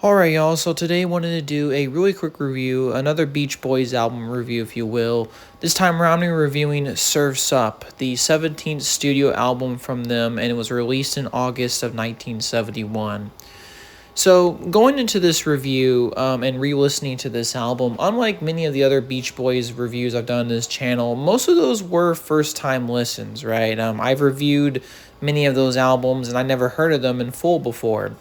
Alright, y'all, so today I wanted to do a really quick review, another Beach Boys album review, if you will. This time around, we're reviewing Surf's Up, the 17th studio album from them, and it was released in August of 1971. So, going into this review and re-listening to this album, unlike many of the other Beach Boys reviews I've done on this channel, most of those were first-time listens, right? I've reviewed many of those albums, and I never heard of them in full before.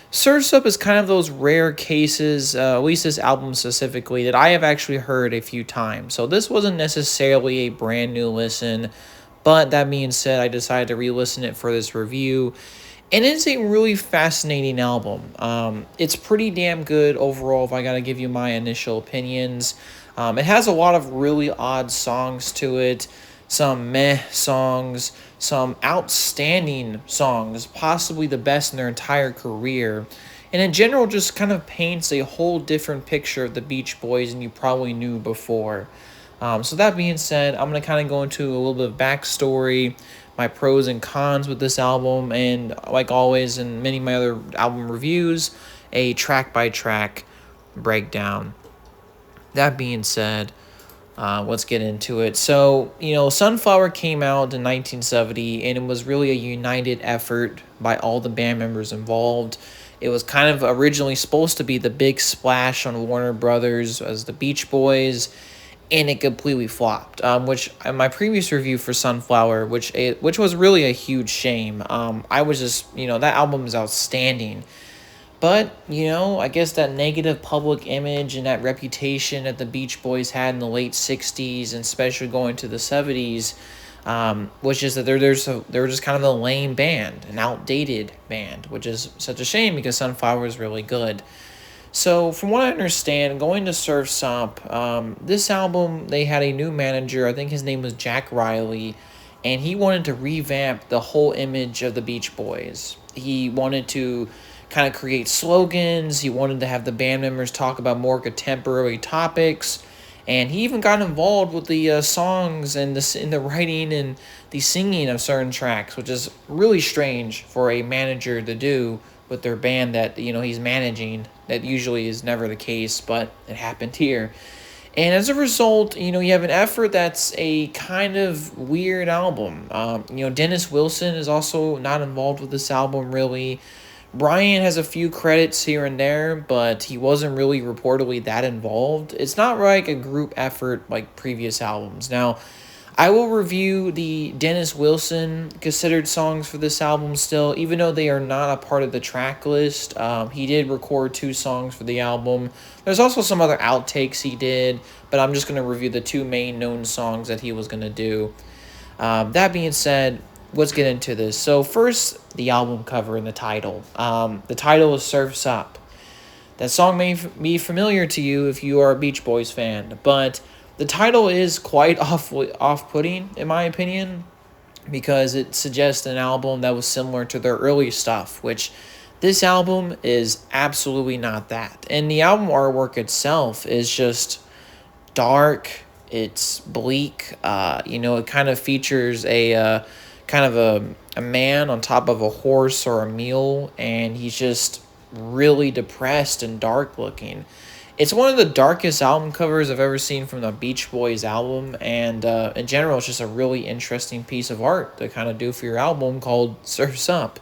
Surf's Up is kind of those rare cases, at least this album specifically, that I have actually heard a few times. So this wasn't necessarily a brand new listen, but that being said, I decided to re-listen it for this review. And it's a really fascinating album. It's pretty damn good overall, if I gotta give you my initial opinions. It has a lot of really odd songs to it, some meh songs, some outstanding songs, possibly the best in their entire career. And in general, just kind of paints a whole different picture of the Beach Boys than you probably knew before. So that being said, I'm going to kind of go into a little bit of backstory, my pros and cons with this album, and like always in many of my other album reviews, a track-by-track breakdown. That being said, let's get into it. So, Sunflower came out in 1970, and it was really a united effort by all the band members involved. It was kind of originally supposed to be the big splash on Warner Brothers as the Beach Boys, and it completely flopped. Which in my previous review for Sunflower, which was really a huge shame. I was just, that album is outstanding. But, I guess that negative public image and that reputation that the Beach Boys had in the late 60s and especially going to the 70s was just that they were just kind of a lame band, an outdated band, which is such a shame because Sunflower is really good. So, from what I understand, going to Surf's Up, this album, they had a new manager. I think his name was Jack Riley, and he wanted to revamp the whole image of the Beach Boys. He wanted to kind of create slogans. He wanted to have the band members talk about more contemporary topics, and he even got involved with the songs and in the writing and the singing of certain tracks, which is really strange for a manager to do with their band that he's managing. That usually is never the case, but it happened here. And as a result, you have an effort that's a kind of weird album. Dennis Wilson is also not involved with this album, really. Brian has a few credits here and there, but he wasn't really reportedly that involved. It's not like a group effort like previous albums. Now, I will review the Dennis Wilson considered songs for this album still, even though they are not a part of the track list. He did record 2 songs for the album. There's also some other outtakes he did, but I'm just going to review the 2 main known songs that he was going to do. That being said, let's get into this. So first, the album cover and the title. The title is Surf's Up. That song may be familiar to you if you are a Beach Boys fan, but the title is quite off-putting, in my opinion, because it suggests an album that was similar to their early stuff, which this album is absolutely not that. And the album artwork itself is just dark, it's bleak, it kind of features a kind of a man on top of a horse or a mule, and he's just really depressed and dark looking. It's one of the darkest album covers I've ever seen from the Beach Boys album, and in general, it's just a really interesting piece of art to kind of do for your album called Surf's Up.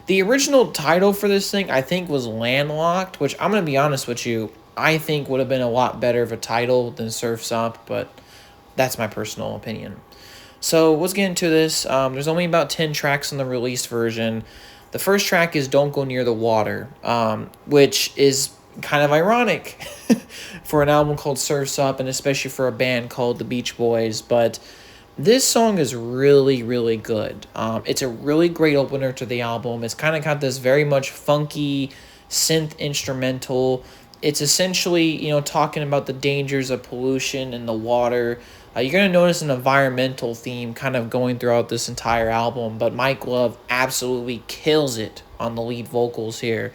The original title for this thing, I think, was Landlocked, which I'm going to be honest with you, I think would have been a lot better of a title than Surf's Up, but that's my personal opinion. So let's get into this. There's only about 10 tracks on the released version. The first track is Don't Go Near the Water, which is kind of ironic for an album called Surf's Up, and especially for a band called the Beach Boys, but this song is really, really good. It's a really great opener to the album. It's kind of got this very much funky synth instrumental. It's essentially, talking about the dangers of pollution in the water. You're going to notice an environmental theme kind of going throughout this entire album, but Mike Love absolutely kills it on the lead vocals here.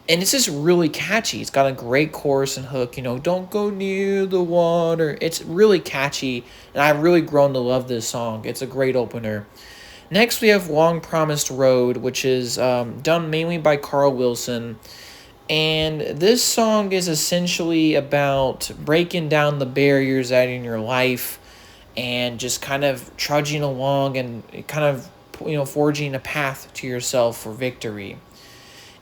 And it's just really catchy. It's got a great chorus and hook, don't go near the water. It's really catchy, and I've really grown to love this song. It's a great opener. Next, we have Long Promised Road, which is done mainly by Carl Wilson. And this song is essentially about breaking down the barriers that are in your life and just kind of trudging along and kind of forging a path to yourself for victory.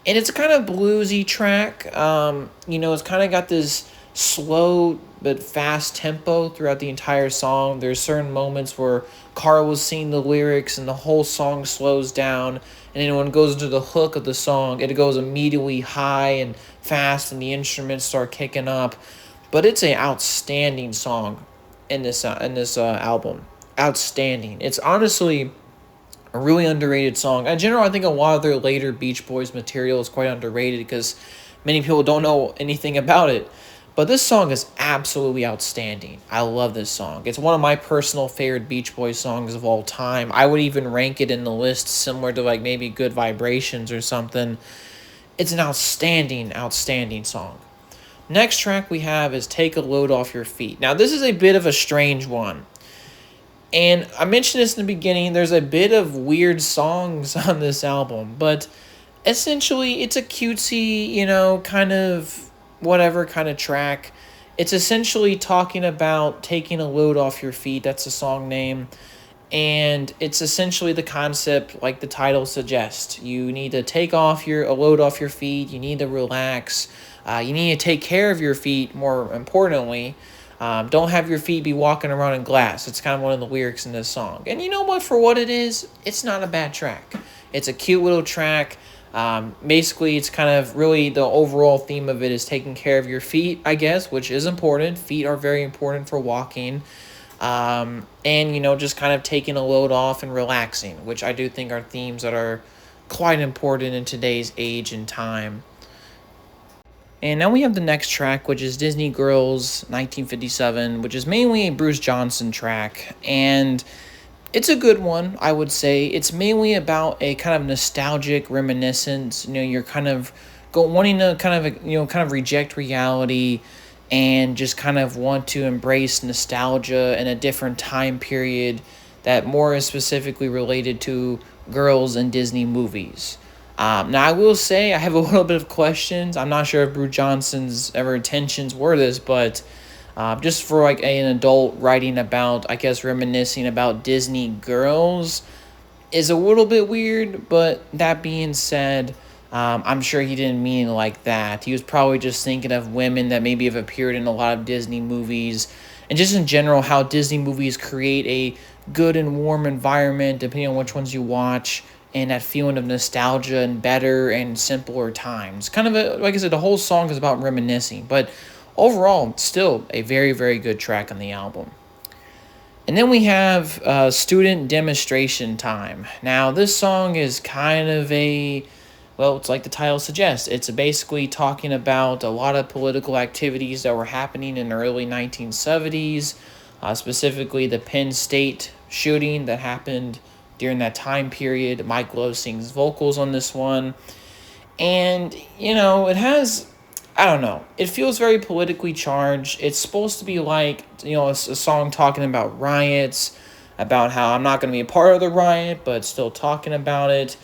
And it's a kind of bluesy track. It's kind of got this slow but fast tempo throughout the entire song. There's certain moments where Carl will sing the lyrics and the whole song slows down. And then when it goes into the hook of the song, it goes immediately high and fast, and the instruments start kicking up. But it's an outstanding song in this album. Outstanding. It's honestly a really underrated song. In general, I think a lot of their later Beach Boys material is quite underrated because many people don't know anything about it. But this song is absolutely outstanding. I love this song. It's one of my personal favorite Beach Boys songs of all time. I would even rank it in the list similar to like maybe Good Vibrations or something. It's an outstanding, outstanding song. Next track we have is Take a Load Off Your Feet. Now, this is a bit of a strange one. And I mentioned this in the beginning, there's a bit of weird songs on this album, but essentially it's a cutesy, kind of whatever kind of track. It's essentially talking about taking a load off your feet. That's the song name. And it's essentially the concept like the title suggests. You need to take a load off your feet. You need to relax. You need to take care of your feet, more importantly. Don't have your feet be walking around in glass. It's kind of one of the lyrics in this song. And you know what? For what it is, it's not a bad track. It's a cute little track. Basically, it's kind of really the overall theme of it is taking care of your feet, I guess, which is important. Feet are very important for walking. And just kind of taking a load off and relaxing, which I do think are themes that are quite important in today's age and time. And now we have the next track, which is Disney Girls 1957, which is mainly a Bruce Johnson track. And it's a good one, I would say. It's mainly about a kind of nostalgic reminiscence. You're kind of wanting to kind of reject reality and just kind of want to embrace nostalgia in a different time period that more is specifically related to girls in Disney movies. Now, I will say I have a little bit of questions. I'm not sure if Bruce Johnson's ever intentions were this, but just for like an adult writing about, I guess, reminiscing about Disney girls is a little bit weird. But that being said, I'm sure he didn't mean it like that. He was probably just thinking of women that maybe have appeared in a lot of Disney movies, and just in general how Disney movies create a good and warm environment depending on which ones you watch, and that feeling of nostalgia and better and simpler times. Kind of like I said, the whole song is about reminiscing, but overall, still a very, very good track on the album. And then we have Student Demonstration Time. Now, this song is kind of it's like the title suggests. It's basically talking about a lot of political activities that were happening in the early 1970s, specifically the Penn State shooting that happened during that time period. Mike Love sings vocals on this one. And, it has, I don't know, it feels very politically charged. It's supposed to be like, a song talking about riots, about how I'm not going to be a part of the riot, but still talking about it.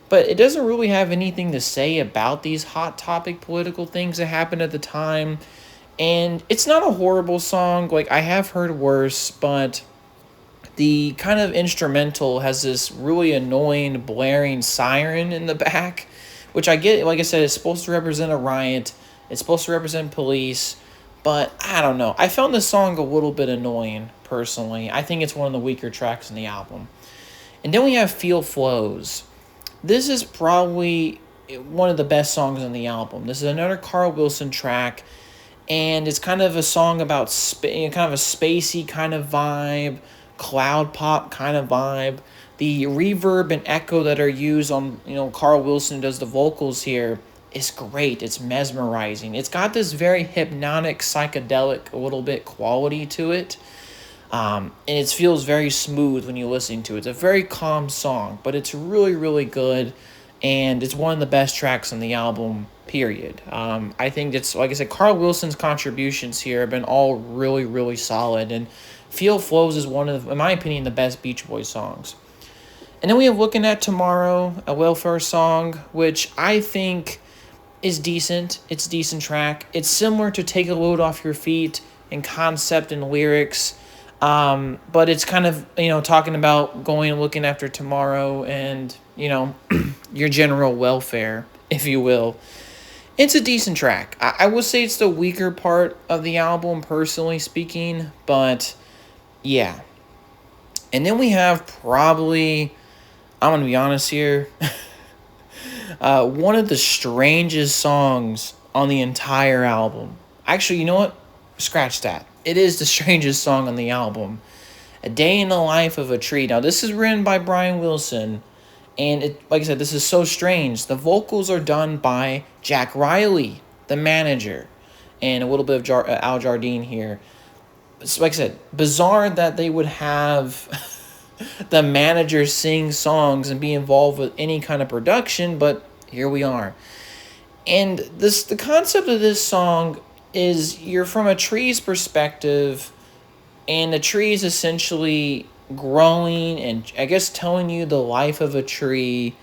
But it doesn't really have anything to say about these hot topic political things that happened at the time. And it's not a horrible song. Like, I have heard worse, but the kind of instrumental has this really annoying blaring siren in the back, which I get. Like I said, it's supposed to represent a riot. It's supposed to represent police. But I don't know. I found this song a little bit annoying, personally. I think it's one of the weaker tracks in the album. And then we have Feel Flows. This is probably one of the best songs on the album. This is another Carl Wilson track, and it's kind of a song about kind of a spacey kind of vibe, cloud pop kind of vibe. The reverb and echo that are used on, Carl Wilson does the vocals here is great. It's mesmerizing. It's got this very hypnotic, psychedelic, a little bit quality to it. And it feels very smooth when you listen to it. It's a very calm song, but it's really, really good, and it's one of the best tracks on the album, period. I think it's, like I said, Carl Wilson's contributions here have been all really, really solid, and Feel Flows is one of, in my opinion, the best Beach Boys songs. And then we have Looking at Tomorrow, a Welfare song, which I think is decent. It's a decent track. It's similar to Take a Load Off Your Feet in concept and lyrics. But it's kind of, talking about going and looking after tomorrow and, your general welfare, if you will. It's a decent track. I would say it's the weaker part of the album, personally speaking, but yeah. And then we have probably, I'm going to be honest here, one of the strangest songs on the entire album. Actually, you know what? Scratch that. It is the strangest song on the album. A Day in the Life of a Tree. Now, this is written by Brian Wilson, and like I said, this is so strange. The vocals are done by Jack Riley, the manager, and a little bit of Al Jardine here. So, like I said, bizarre that they would have the manager sing songs and be involved with any kind of production, but here we are. And the concept of this song is you're from a tree's perspective, and the tree is essentially growing and I guess telling you the life of a tree,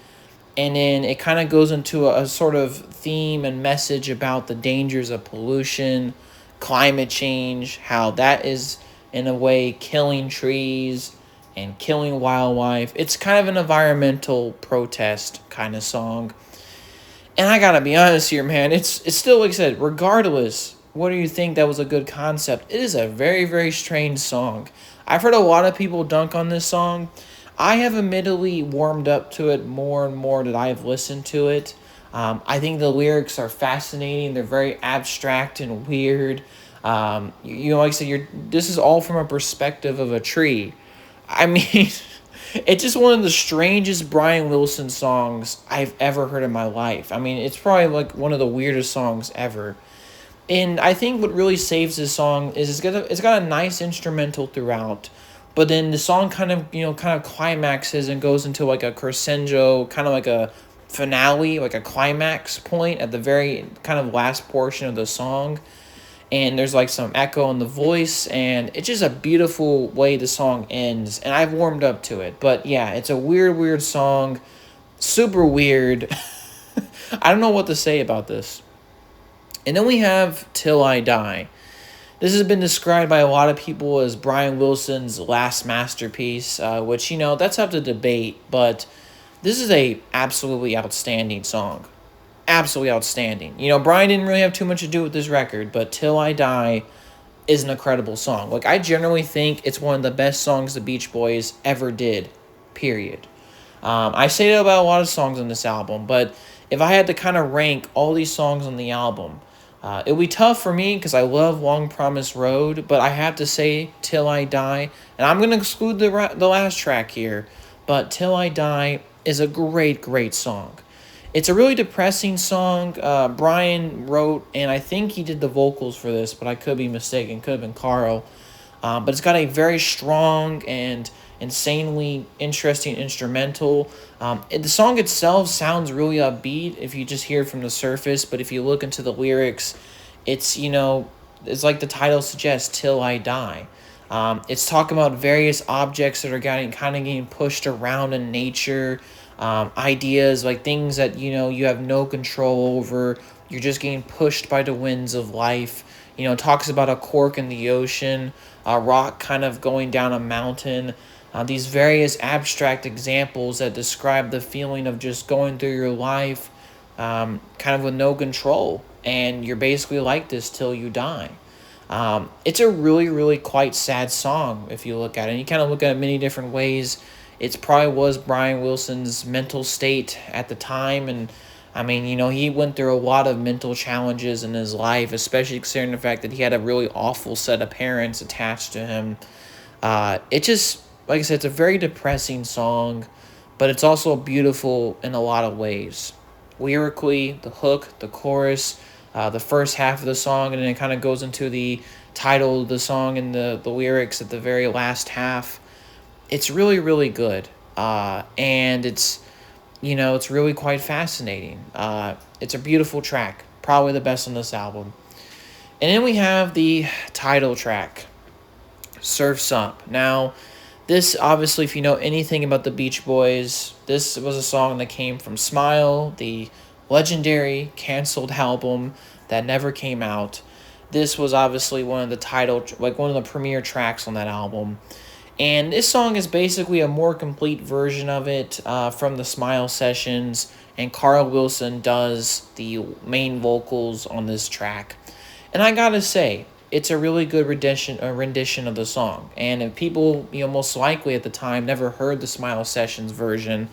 and then it kind of goes into a sort of theme and message about the dangers of pollution, climate change, how that is in a way killing trees and killing wildlife. It's kind of an environmental protest kind of song. And I gotta be honest here, man, it's still, like I said, regardless whether you think that was a good concept, it is a very, very strange song. I've heard a lot of people dunk on this song. I have admittedly warmed up to it more and more that I've listened to it. I think the lyrics are fascinating. They're very abstract and weird. Like I said, this is all from a perspective of a tree. I mean, it's just one of the strangest Brian Wilson songs I've ever heard in my life. I mean, it's probably like one of the weirdest songs ever. And I think what really saves this song is it's got a nice instrumental throughout, but then the song kind of climaxes and goes into like a crescendo, kind of like a finale, like a climax point at the very kind of last portion of the song. And there's like some echo in the voice, and it's just a beautiful way the song ends, and I've warmed up to it. But yeah, it's a weird song, super weird. I don't know what to say about this. And then we have Till I Die. This has been described by a lot of people as Brian Wilson's last masterpiece, which, that's up to debate, but this is a absolutely outstanding song. Absolutely outstanding. Brian didn't really have too much to do with this record, but Till I Die is an incredible song. Like, I generally think it's one of the best songs the Beach Boys ever did, period. I say that about a lot of songs on this album, but if I had to kind of rank all these songs on the album, it would be tough for me because I love Long Promised Road, but I have to say Till I Die, and I'm going to exclude the last track here, but Till I Die is a great song. It's a really depressing song. Brian wrote, and I think he did the vocals for this, but I could be mistaken. Could have been Carl. But it's got a very strong and insanely interesting instrumental. The song itself sounds really upbeat if you just hear it from the surface, but if you look into the lyrics, it's like the title suggests, Till I Die. It's talking about various objects that are getting pushed around in nature. Ideas like things that you have no control over. You're just getting pushed by the winds of life. Talks about a cork in the ocean, a rock kind of going down a mountain. These various abstract examples that describe the feeling of just going through your life, kind of with no control, and you're basically like this till you die. It's a really quite sad song if you look at it. And you kind of look at it many different ways. It probably was Brian Wilson's mental state at the time, and I mean, he went through a lot of mental challenges in his life, especially considering the fact that he had a really awful set of parents attached to him. It just, like I said, it's a very depressing song, but it's also beautiful in a lot of ways. Lyrically, the hook, the chorus, the first half of the song, and then it kind of goes into the title of the song and the lyrics at the very last half. It's really good, and it's really quite fascinating. It's a beautiful track, probably the best on this album. And then we have the title track, Surf's Up. Now, this, obviously, if you know anything about the Beach Boys, this was a song that came from Smile, the legendary canceled album that never came out. This was obviously one of the one of the premier tracks on that album. And this song is basically a more complete version of it from the Smile Sessions, and Carl Wilson does the main vocals on this track. And I gotta say, it's a really good rendition of the song. And if people, most likely at the time never heard the Smile Sessions version,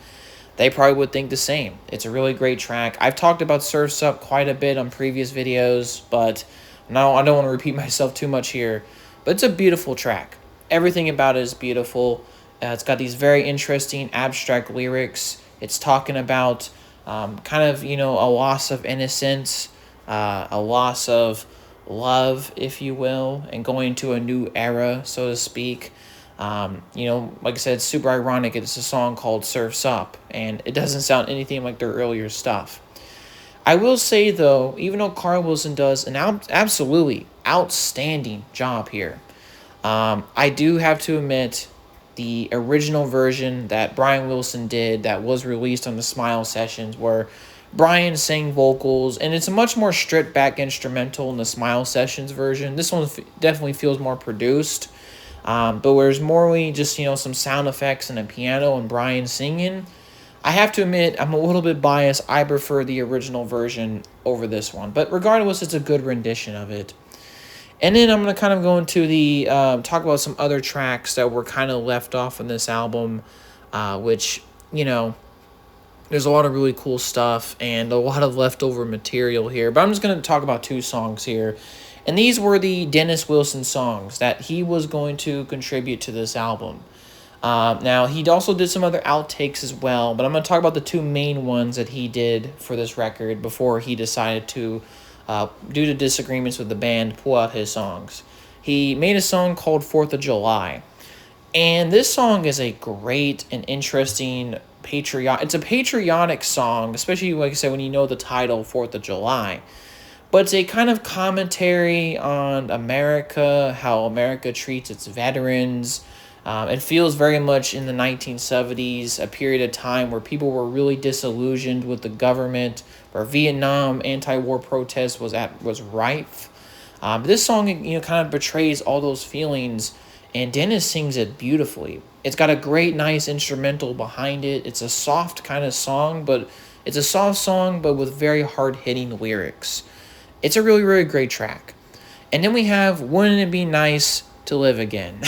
they probably would think the same. It's a really great track. I've talked about Surf's Up quite a bit on previous videos, but no, I don't want to repeat myself too much here. But it's a beautiful track. Everything about it is beautiful. It's got these very interesting abstract lyrics. It's talking about kind of, a loss of innocence, a loss of love, if you will, and going to a new era, so to speak. Like I said, it's super ironic. It's a song called Surf's Up, and it doesn't sound anything like their earlier stuff. I will say, though, even though Carl Wilson does an absolutely outstanding job here, I do have to admit the original version that Brian Wilson did that was released on the Smile Sessions, where Brian sang vocals, and it's a much more stripped back instrumental in the Smile Sessions version. This one definitely feels more produced, but whereas morely just, some sound effects and a piano and Brian singing, I have to admit I'm a little bit biased. I prefer the original version over this one, but regardless, it's a good rendition of it. And then I'm going to kind of go into the, talk about some other tracks that were kind of left off on this album, which, there's a lot of really cool stuff and a lot of leftover material here. But I'm just going to talk about 2 songs here. And these were the Dennis Wilson songs that he was going to contribute to this album. Now, he also did some other outtakes as well, but I'm going to talk about the 2 main ones that he did for this record before he decided to, due to disagreements with the band, pull out his songs. He made a song called 4th of July, and this song is a great and interesting it's a patriotic song, especially, like I said, when you know the title, 4th of July. But it's a kind of commentary on America, how America treats its veterans. It feels very much in the 1970s, a period of time where people were really disillusioned with the government, where Vietnam anti-war protest was rife. This song, kind of betrays all those feelings, and Dennis sings it beautifully. It's got a great, nice instrumental behind it. It's a soft kind of song, but it's a soft song, but with very hard-hitting lyrics. It's a really, really great track. And then we have Wouldn't It Be Nice to Live Again?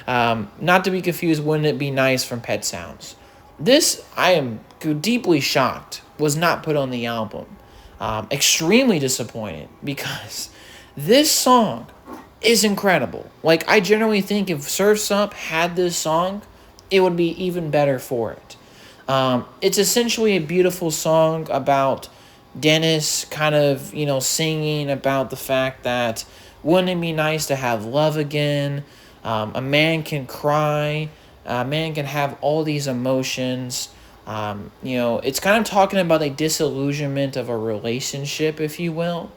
Not to be confused, Wouldn't It Be Nice from Pet Sounds. This, I am deeply shocked, was not put on the album. Extremely disappointed, because this song is incredible. Like, I generally think if Surf's Up had this song, it would be even better for it. It's essentially a beautiful song about Dennis kind of, singing about the fact that wouldn't it be nice to have love again? A man can cry. A man can have all these emotions. It's kind of talking about a disillusionment of a relationship, if you will.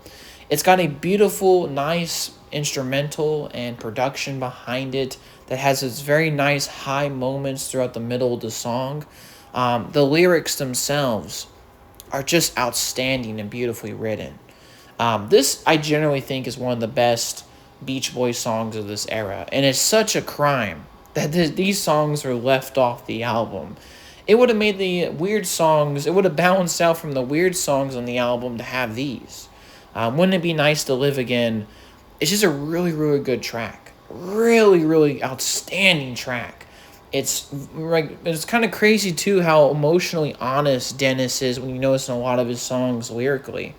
It's got a beautiful, nice instrumental and production behind it that has its very nice high moments throughout the middle of the song. The lyrics themselves are just outstanding and beautifully written. This, I generally think, is one of the best Beach Boys songs of this era, and it's such a crime that these songs are left off the album. It would have made the weird songs, it would have balanced out from the weird songs on the album to have these. Wouldn't It Be Nice to Live Again? It's just a really, really good track. Really, really outstanding track. It's kind of crazy, too, how emotionally honest Dennis is when you notice in a lot of his songs lyrically.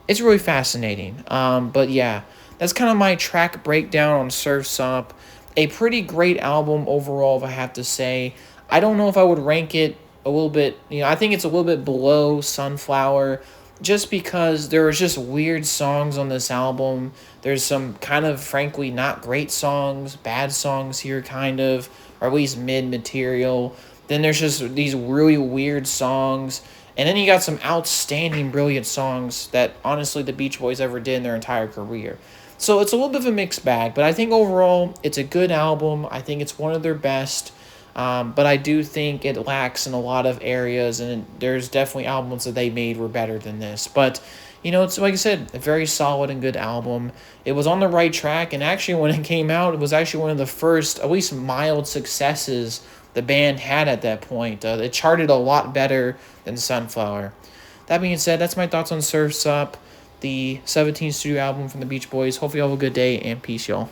It's really fascinating. But yeah, that's kind of my track breakdown on Surf's Up. A pretty great album overall, if I have to say. I don't know if I would rank it a little bit, I think it's a little bit below Sunflower, just because there was just weird songs on this album. There's some kind of, frankly, not great songs, bad songs here, kind of, or at least mid material. Then there's just these really weird songs. And then you got some outstanding, brilliant songs that, honestly, the Beach Boys ever did in their entire career. So it's a little bit of a mixed bag, but I think overall, it's a good album. I think it's one of their best. But I do think it lacks in a lot of areas, and there's definitely albums that they made were better than this. But it's like I said, a very solid and good album. It was on the right track, and actually, when it came out, it was actually one of the first, at least mild successes the band had at that point. It charted a lot better than Sunflower. That being said, that's my thoughts on Surf's Up, the 17 studio album from the Beach Boys. Hopefully, you all have a good day, and peace, y'all.